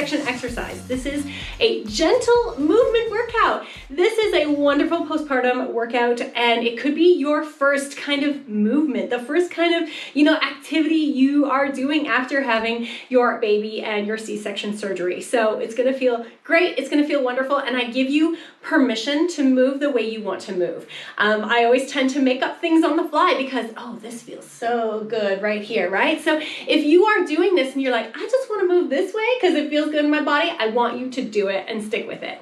C-section exercise. This is a gentle movement workout. This is a wonderful postpartum workout, and it could be your first kind of movement, the first kind of, activity you are doing after having your baby and your C-section surgery. So it's gonna feel great, it's gonna feel wonderful, and I give you permission to move the way you want to move. I always tend to make up things on the fly because, this feels so good right here, right? So if you are doing this and you're like, I just want to move this way because it feels good in my body, I want you to do it and stick with it.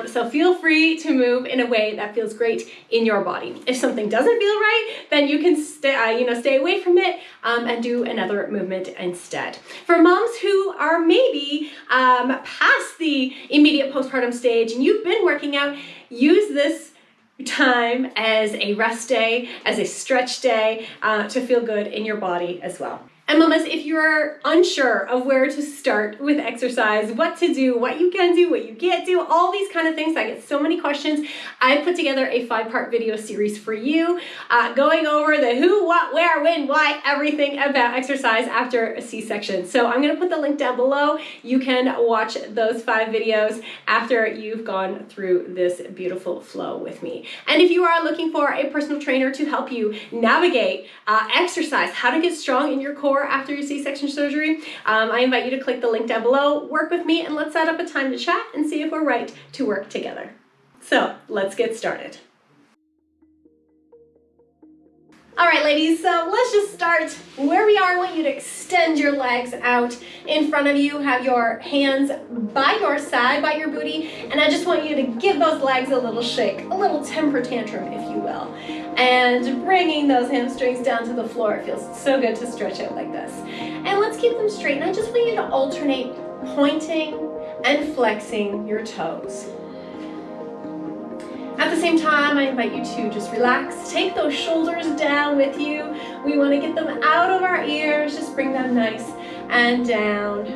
So feel free to move in a way that feels great in your body. If something doesn't feel right, then you can stay away from it and do another movement instead. For moms who are maybe past the immediate postpartum stage and you've been working out, use this time as a rest day, as a stretch day, to feel good in your body as well. And mamas, if you're unsure of where to start with exercise, what to do, what you can do, what you can't do, all these kind of things, I get so many questions. I put together a 5-part video series for you, going over the who, what, where, when, why, everything about exercise after a C-section. So I'm going to put the link down below. You can watch those 5 videos after you've gone through this beautiful flow with me. And if you are looking for a personal trainer to help you navigate exercise, how to get strong in your core after your C-section surgery, I invite you to click the link down below, work with me, and let's set up a time to chat and see if we're right to work together. So let's get started. All right, ladies, so let's just start where we are. I want you to extend your legs out in front of you, have your hands by your side, by your booty, and I just want you to give those legs a little shake, a little temper tantrum, if you will, and bringing those hamstrings down to the floor. It feels so good to stretch out like this. And let's keep them straight, and I just want you to alternate pointing and flexing your toes. At the same time, I invite you to just relax. Take those shoulders down with you. We want to get them out of our ears. Just bring them nice and down.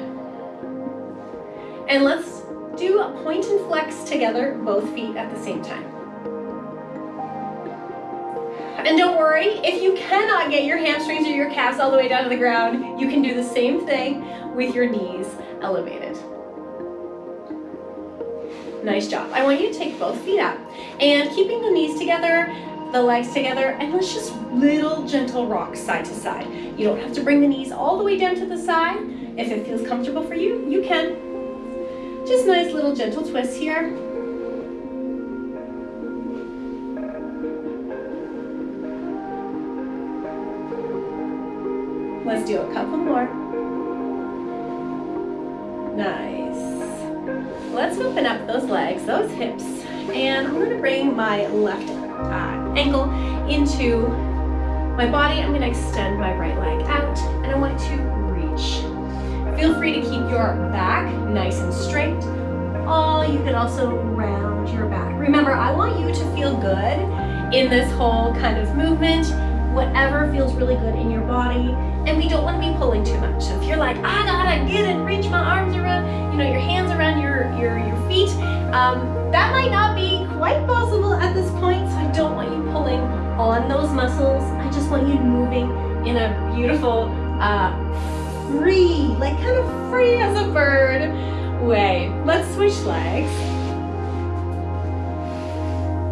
And let's do a point and flex together, both feet at the same time. And don't worry, if you cannot get your hamstrings or your calves all the way down to the ground, you can do the same thing with your knees elevated. Nice job. I want you to take both feet up and keeping the knees together, the legs together, and let's just little gentle rocks side to side. You don't have to bring the knees all the way down to the side. If it feels comfortable for you, you can. Just nice little gentle twists here. Let's do a couple more. Nice. Let's open up those legs, those hips, and I'm going to bring my left ankle into my body. I'm going to extend my right leg out, and I want to reach. Feel free to keep your back nice and straight. You can also round your back. Remember, I want you to feel good in this whole kind of movement, whatever feels really good in your body, and we don't want to be pulling too much. So if you're like, I gotta get it, reach my arms around, your hands around your feet, that might not be quite possible at this point, so I don't want you pulling on those muscles. I just want you moving in a beautiful, free, like kind of free as a bird way. Let's switch legs.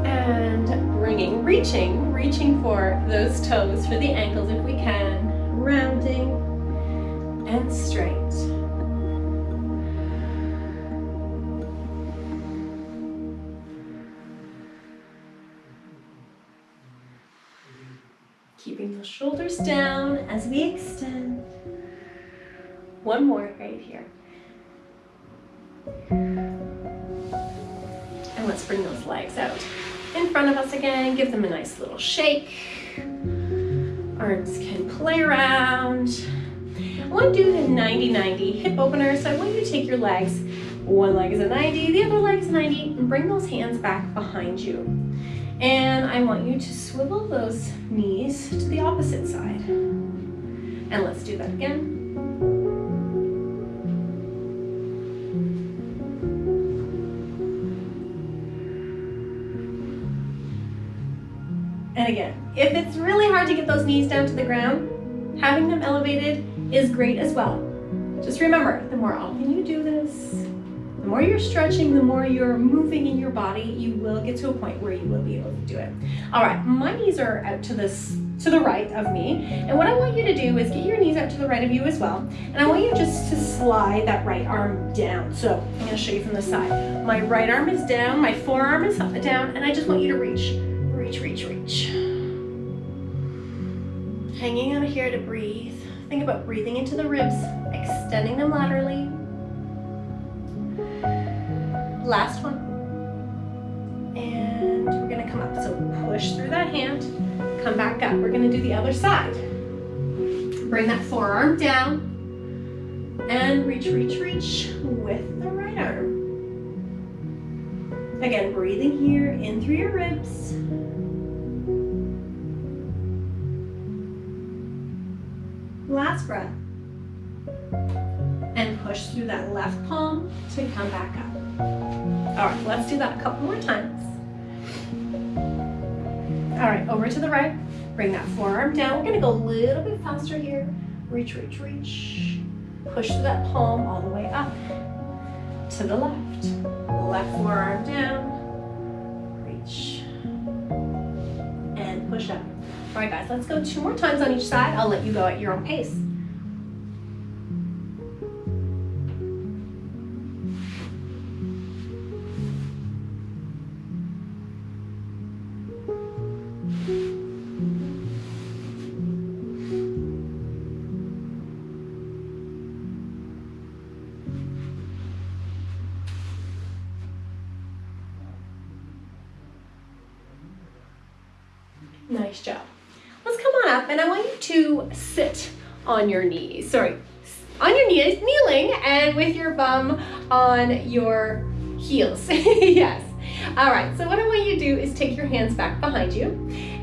And reaching for those toes, for the ankles if we can, rounding and straight. Keeping the shoulders down as we extend. One more right here. And let's bring those legs out in front of us again. Give them a nice little shake. Arms can play around. I want to do the 90-90 hip opener. So I want you to take your legs. One leg is a 90, the other leg is 90, and bring those hands back behind you. And I want you to swivel those knees to the opposite side. And let's do that again. And again, if it's really hard to get those knees down to the ground, having them elevated is great as well. Just remember, the more often you do this, the more you're stretching, the more you're moving in your body, you will get to a point where you will be able to do it. All right, my knees are out to the right of me. And what I want you to do is get your knees out to the right of you as well. And I want you just to slide that right arm down. So I'm gonna show you from the side. My right arm is down, my forearm is down, and I just want you to reach, reach, reach, reach. Hanging out here to breathe. Think about breathing into the ribs, extending them laterally. Last one. And we're gonna come up. So push through that hand, come back up. We're gonna do the other side. Bring that forearm down and reach, reach, reach with the right arm. Again, breathing here in through your ribs. Last breath. And push through that left palm to come back up. All right, let's do that a couple more times. All right, over to the right. Bring that forearm down. We're gonna go a little bit faster here. Reach, reach, reach. Push through that palm all the way up. To the left. Left forearm down. Reach. And push up. All right, guys, let's go 2 more times on each side. I'll let you go at your own pace. Nice job. Let's come on up, and I want you to sit on your knees. Sorry, on your knees, kneeling, and with your bum on your heels. Yes. All right, so what I want you to do is take your hands back behind you,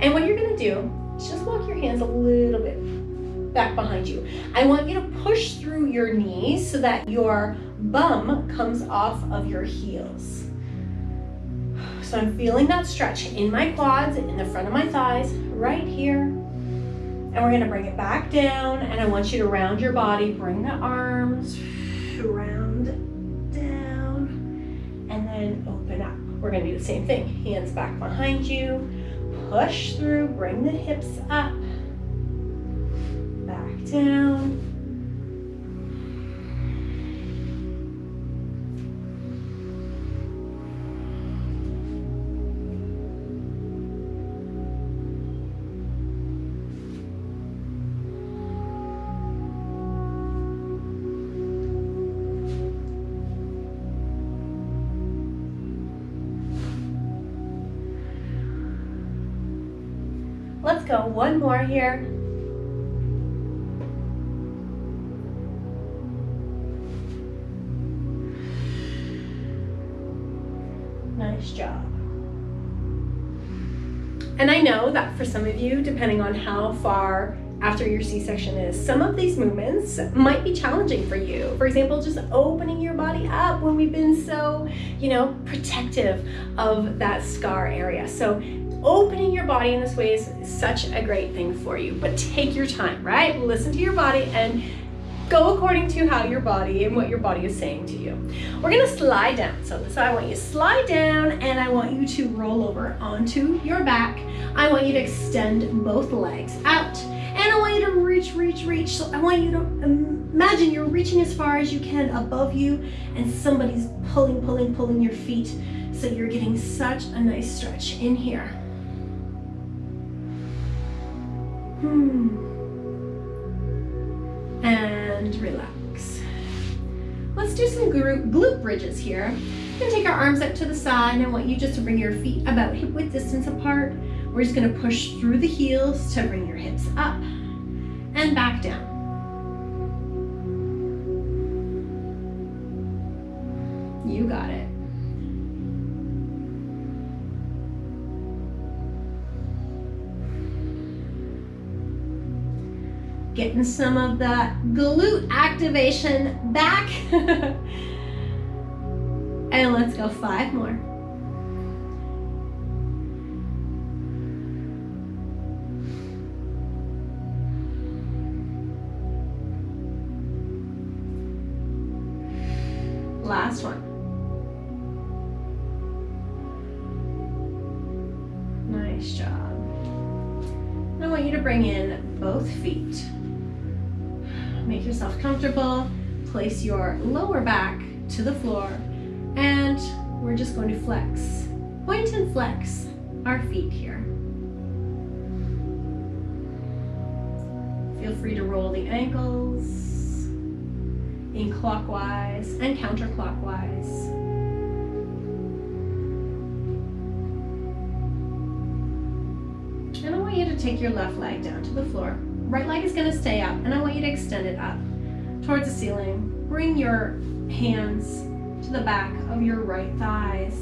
and what you're gonna do is just walk your hands a little bit back behind you. I want you to push through your knees so that your bum comes off of your heels. So I'm feeling that stretch in my quads, in the front of my thighs, right here. And we're gonna bring it back down, and I want you to round your body, bring the arms, round down, and then open up. We're gonna do the same thing. Hands back behind you, push through, bring the hips up, back down. Let's go one more here. Nice job. And I know that for some of you, depending on how far after your C-section is, some of these movements might be challenging for you. For example, just opening your body up when we've been so, protective of that scar area. So opening your body in this way is such a great thing for you, but take your time, right? Listen to your body and go according to how your body and what your body is saying to you. We're gonna slide down. So I want you to slide down, and I want you to roll over onto your back. I want you to extend both legs out, and I want you to reach, reach, reach. So I want you to imagine you're reaching as far as you can above you, and somebody's pulling, pulling, pulling your feet. So you're getting such a nice stretch in here. And relax. Let's do some glute bridges here. We're gonna take our arms up to the side, and I want you just to bring your feet about hip width distance apart. We're just gonna push through the heels to bring your hips up and back down. You got it. Getting some of that glute activation back. And let's go 5 more. Last one. Nice job. Now I want you to bring in both feet. Make yourself comfortable. Place your lower back to the floor, and we're just going to flex. Point and flex our feet here. Feel free to roll the ankles in clockwise and counterclockwise. And I want you to take your left leg down to the floor. Right leg is going to stay up, and I want you to extend it up towards the ceiling. Bring your hands to the back of your right thighs.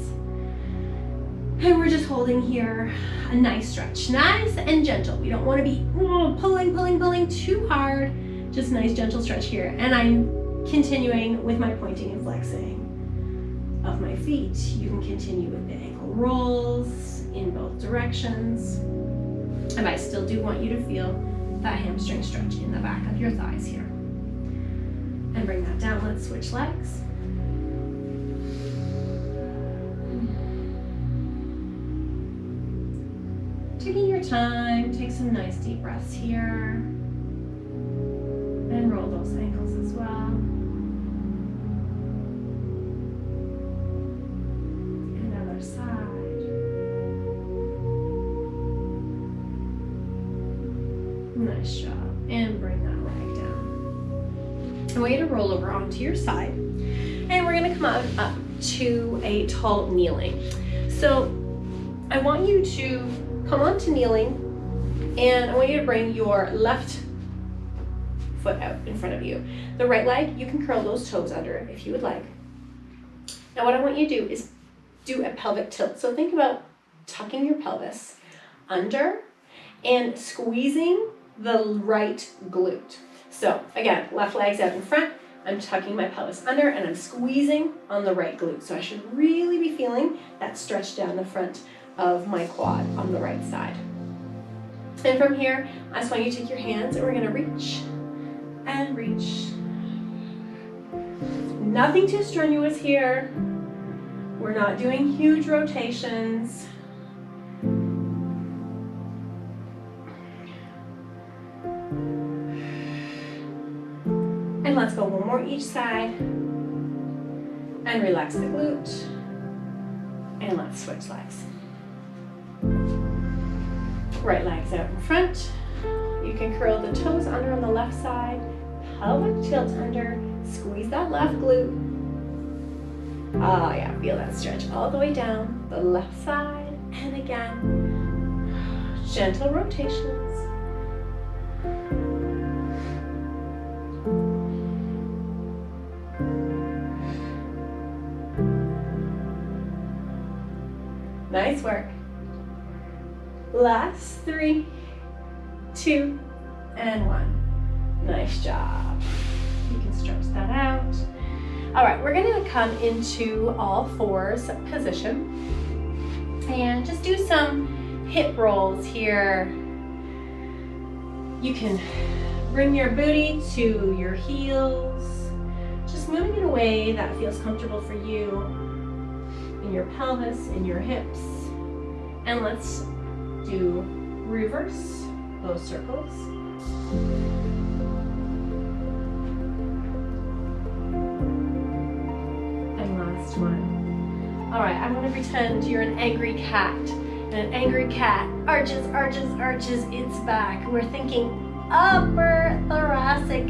And we're just holding here a nice stretch, nice and gentle. We don't want to be pulling too hard. Just nice gentle stretch here. And I'm continuing with my pointing and flexing of my feet. You can continue with the ankle rolls in both directions. And I still do want you to feel that hamstring stretch in the back of your thighs here. And bring that down. Let's switch legs. Taking your time, take some nice deep breaths here. And roll those ankles as well. And other side. Nice job. And bring that leg down. I want you to roll over onto your side. And we're going to come up to a tall kneeling. So I want you to come on to kneeling, and I want you to bring your left foot out in front of you. The right leg, you can curl those toes under if you would like. Now what I want you to do is do a pelvic tilt. So think about tucking your pelvis under and squeezing the right glute. So again, left leg's out in front, I'm tucking my pelvis under and I'm squeezing on the right glute. So I should really be feeling that stretch down the front of my quad on the right side. And from here, I just want you to take your hands and we're going to reach and reach. Nothing too strenuous here. We're not doing huge rotations. And let's go one more each side. And relax the glute. And let's switch legs. Right leg's out in front. You can curl the toes under on the left side, pelvic tilt under, squeeze that left glute. Oh yeah, feel that stretch all the way down the left side. And again, gentle rotations. Nice work. Last 3, 2, and 1. Nice job. You can stretch that out. All right, we're gonna come into all fours position and just do some hip rolls here. You can bring your booty to your heels, just moving in a way that feels comfortable for you in your pelvis, in your hips. And let's do reverse those circles. And last one. All right, I want to pretend you're an angry cat. And an angry cat arches its back. We're thinking upper thoracic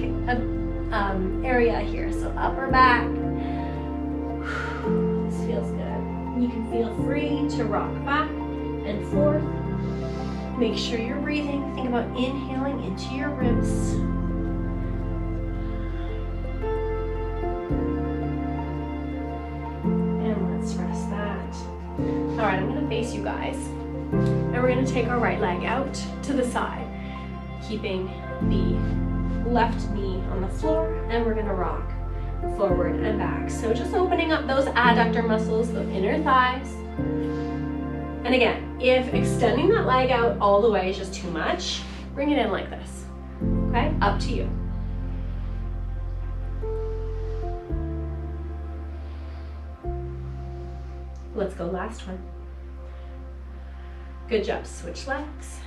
area here. So upper back. This feels good. You can feel free to rock back and forth. Make sure you're breathing. Think about inhaling into your ribs. And let's rest that. All right, I'm gonna face you guys. And we're gonna take our right leg out to the side, keeping the left knee on the floor, and we're gonna rock forward and back. So just opening up those adductor muscles, those inner thighs. And again, if extending that leg out all the way is just too much, bring it in like this, okay? Up to you. Let's go, last one. Good job, switch legs.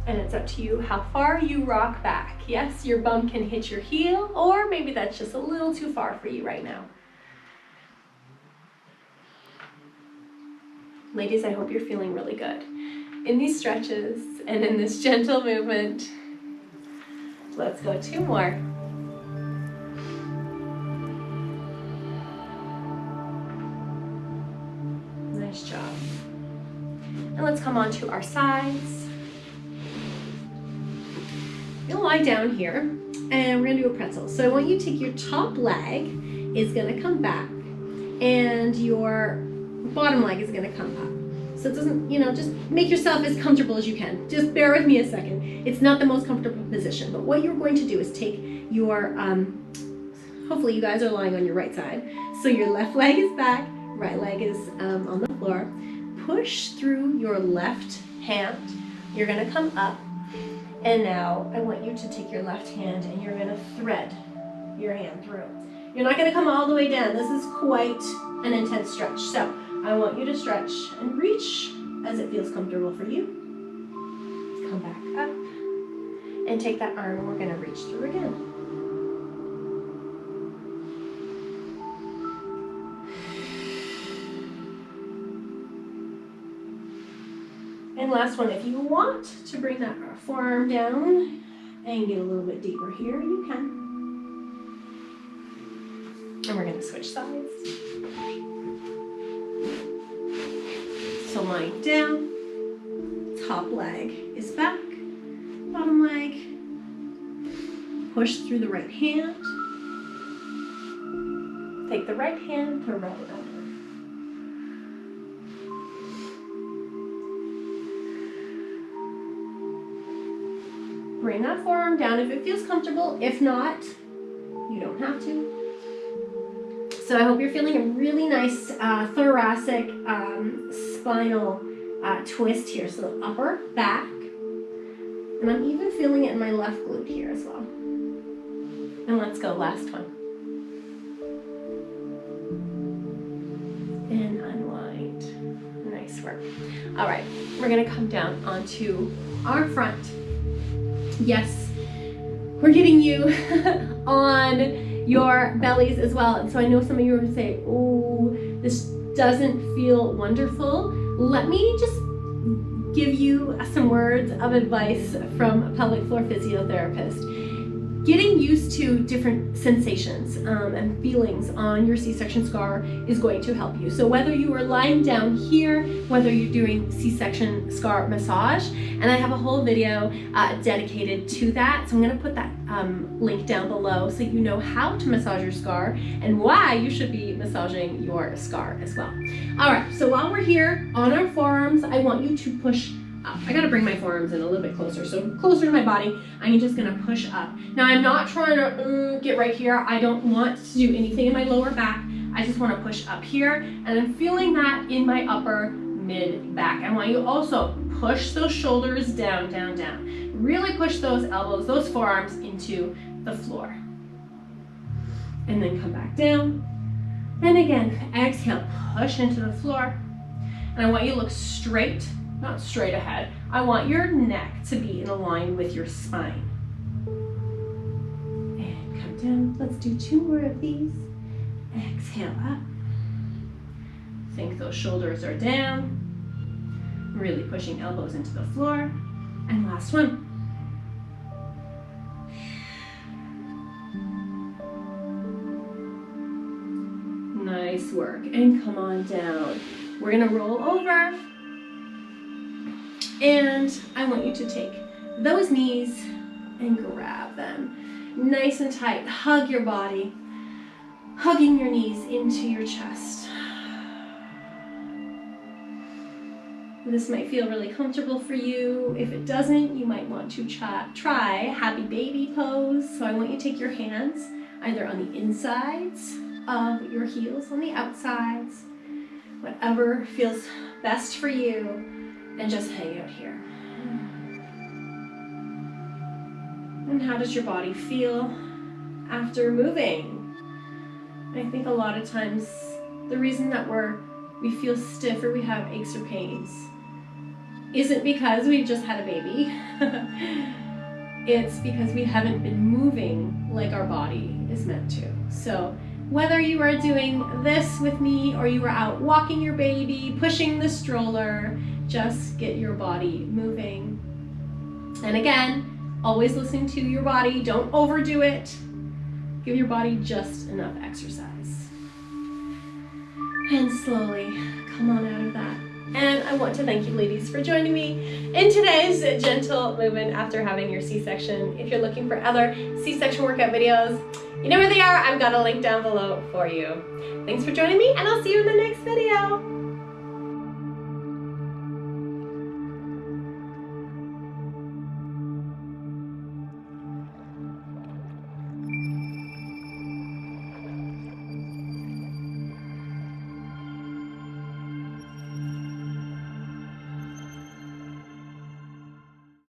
And it's up to you how far you rock back. Yes, your bum can hit your heel, or maybe that's just a little too far for you right now. Ladies, I hope you're feeling really good in these stretches and in this gentle movement. Let's go 2 more. Nice job. And let's come on to our sides. You'll lie down here and we're gonna do a pretzel. So I want you to take your top leg is gonna come back and your bottom leg is gonna come up. So it doesn't, just make yourself as comfortable as you can. Just bear with me a second. It's not the most comfortable position, but what you're going to do is take your, hopefully you guys are lying on your right side. So your left leg is back, right leg is on the floor. Push through your left hand. You're gonna come up. And now I want you to take your left hand and you're gonna thread your hand through. You're not gonna come all the way down. This is quite an intense stretch. So I want you to stretch and reach as it feels comfortable for you. Come back up and take that arm and we're gonna reach through again. And last one, if you want to bring that forearm down and get a little bit deeper here, you can. And we're gonna switch sides. So lying down, top leg is back, bottom leg, push through the right hand, take the right hand to roll it under. Bring that forearm down if it feels comfortable. If not, you don't have to. So I hope you're feeling a really nice thoracic spinal twist here. So the upper back, and I'm even feeling it in my left glute here as well. And let's go, last one. And unwind. Nice work. All right, we're gonna come down onto our front. Yes, we're getting you on your bellies as well. And so I know some of you are going to say, oh, this doesn't feel wonderful. Let me just give you some words of advice from a pelvic floor physiotherapist. Getting used to different sensations and feelings on your C-section scar is going to help you. So whether you are lying down here, whether you're doing C-section scar massage, and I have a whole video dedicated to that. So I'm gonna put that link down below so you know how to massage your scar and why you should be massaging your scar as well. All right, so while we're here on our forearms, I want you to push up. I gotta bring my forearms in a little bit closer. So closer to my body, I'm just gonna push up. Now I'm not trying to get right here. I don't want to do anything in my lower back. I just wanna push up here and I'm feeling that in my upper mid back. I want you also push those shoulders down, down, down. Really push those elbows, those forearms into the floor. And then come back down. And again, exhale, push into the floor. And I want you to look straight, not straight ahead. I want your neck to be in line with your spine. And come down. Let's do 2 more of these. Exhale up. Think those shoulders are down. Really pushing elbows into the floor. And last one. Nice work. And come on down. We're gonna roll over. And I want you to take those knees and grab them nice and tight. Hug your body, hugging your knees into your chest. This might feel really comfortable for you. If it doesn't, you might want to try happy baby pose. So I want you to take your hands either on the insides of your heels, on the outsides, whatever feels best for you. And just hang out here. And how does your body feel after moving? I think a lot of times the reason that we feel stiff or we have aches or pains isn't because we've just had a baby. It's because we haven't been moving like our body is meant to. So whether you are doing this with me or you are out walking your baby, pushing the stroller, just get your body moving. And again, always listening to your body. Don't overdo it. Give your body just enough exercise. And slowly come on out of that. And I want to thank you, ladies, for joining me in today's gentle movement after having your C-section. If you're looking for other C-section workout videos, you know where they are. I've got a link down below for you. Thanks for joining me, and I'll see you in the next video.